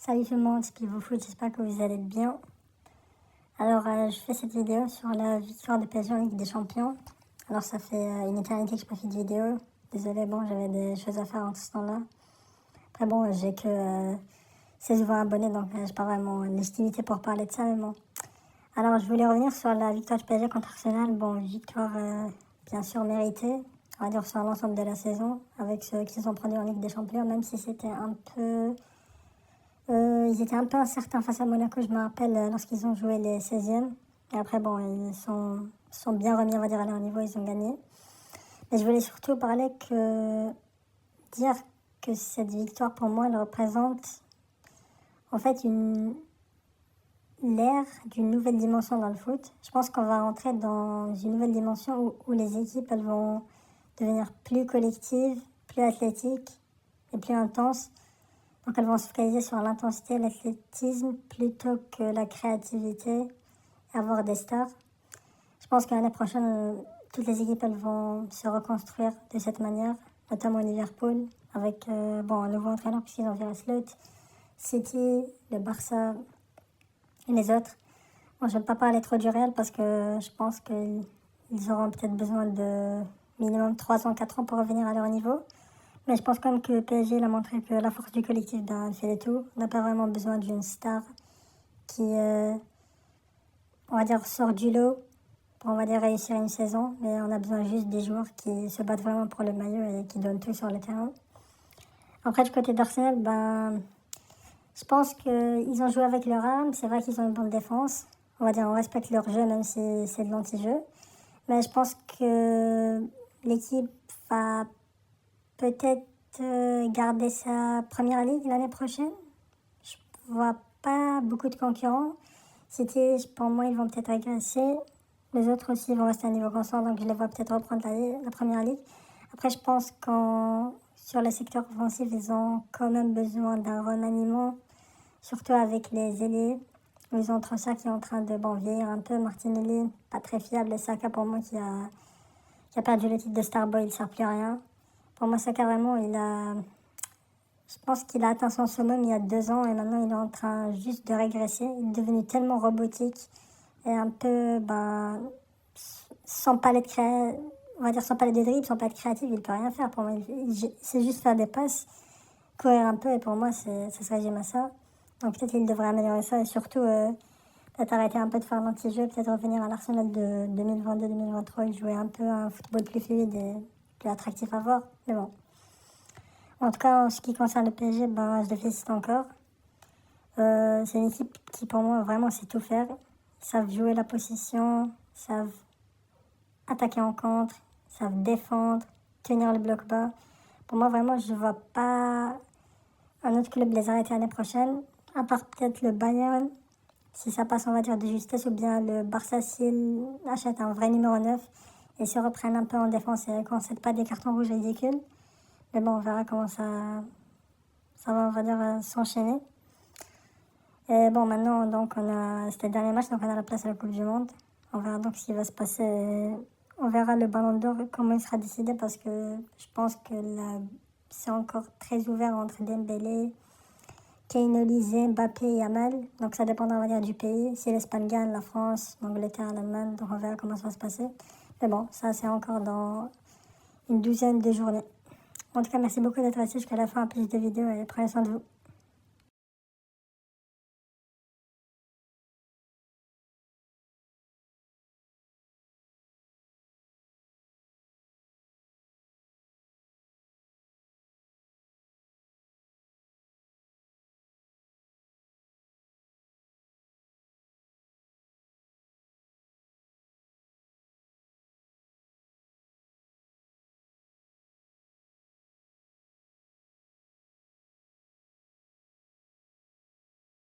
Salut tout le monde, c'est Pivot Foot, j'espère que vous allez bien. Alors, je fais cette vidéo sur la victoire de PSG en Ligue des Champions. Alors, ça fait une éternité que je n'ai pas fait de vidéo. Désolé, bon, j'avais des choses à faire en tout ce temps-là. Après, bon, j'ai que 16 20 abonnés, donc j'ai pas vraiment légitimité pour parler de ça, mais bon. Alors, je voulais revenir sur la victoire du PSG contre Arsenal. Bon, victoire bien sûr méritée, on va dire sur l'ensemble de la saison, avec ceux qui se sont produits en Ligue des Champions, même si c'était un peu... ils étaient un peu incertains face à Monaco, je me rappelle, lorsqu'ils ont joué les 16e. Et après, bon, ils sont bien remis, on va dire, à leur niveau, ils ont gagné. Mais je voulais surtout dire que cette victoire, pour moi, elle représente en fait l'ère d'une nouvelle dimension dans le foot. Je pense qu'on va rentrer dans une nouvelle dimension où les équipes, elles vont devenir plus collectives, plus athlétiques et plus intenses. Donc elles vont se focaliser sur l'intensité et l'athlétisme plutôt que la créativité et avoir des stars. Je pense que l'année prochaine, toutes les équipes elles vont se reconstruire de cette manière, notamment Liverpool, avec un nouveau entraîneur puisqu'ils ont viré Slot, City, le Barça et les autres. Bon, je ne vais pas parler trop du Real parce que je pense qu'ils auront peut-être besoin de minimum 3 ans, 4 ans pour revenir à leur niveau. Mais je pense quand même que PSG a montré que la force du collectif fait tout. On n'a pas vraiment besoin d'une star qui, on va dire, sort du lot pour, on va dire, réussir une saison. Mais on a besoin juste des joueurs qui se battent vraiment pour le maillot et qui donnent tout sur le terrain. Après, du côté d'Arsenal, je pense qu'ils ont joué avec leur âme. C'est vrai qu'ils ont une bonne défense. On va dire, on respecte leur jeu, même si c'est de l'anti-jeu. Mais je pense que l'équipe va peut-être garder sa première ligue l'année prochaine. Je vois pas beaucoup de concurrents. City, pour moi, ils vont peut-être régresser. Les autres aussi vont rester à un niveau constant, donc je les vois peut-être reprendre la première ligue. Après, je pense qu'en sur le secteur offensif, ils ont quand même besoin d'un remaniement, surtout avec les ailiers. Ils ont Trossard qui est en train de vieillir un peu, Martinelli, pas très fiable, et Saka pour moi qui a perdu le titre de Starboy, il ne sert plus à rien. Pour moi, Saka vraiment, je pense qu'il a atteint son summum il y a 2 ans et maintenant il est en train juste de régresser. Il est devenu tellement robotique et un peu, sans palette on va dire sans palette de dribble, sans palette créative, il ne peut rien faire. Pour moi, c'est juste faire des passes, courir un peu et pour moi, ça se résume à ça. Donc peut-être qu'il devrait améliorer ça et surtout peut-être arrêter un peu de faire l'anti-jeu, peut-être revenir à l'Arsenal de 2022-2023 et jouer un peu un football plus fluide et plus attractif à voir. Mais bon. En tout cas, en ce qui concerne le PSG, je les félicite encore. C'est une équipe qui, pour moi, vraiment sait tout faire. Ils savent jouer la position, savent attaquer en contre, savent défendre, tenir le bloc bas. Pour moi, vraiment, je ne vois pas un autre club les arrêter l'année prochaine, à part peut-être le Bayern, si ça passe, on va dire, de justesse, ou bien le Barça s'il achète un vrai numéro 9 et se reprennent un peu en défense et qu'on ne cède pas des cartons rouges ridicules. Mais bon, on verra comment ça va, on va dire, s'enchaîner. Et bon, maintenant, donc, c'était le dernier match, donc on a la place à la Coupe du Monde. On verra donc ce qui va se passer. On verra le Ballon d'Or, comment il sera décidé, parce que je pense que c'est encore très ouvert entre Dembélé, Kane, Olise, Mbappé et Yamal. Donc ça dépendra, on va dire, du pays. Si l'Espagne gagne, la France, l'Angleterre, l'Allemagne, donc on verra comment ça va se passer. Mais bon, ça c'est encore dans une douzaine de journées. En tout cas, merci beaucoup d'être resté jusqu'à la fin à plus de vidéos et prenez soin de vous.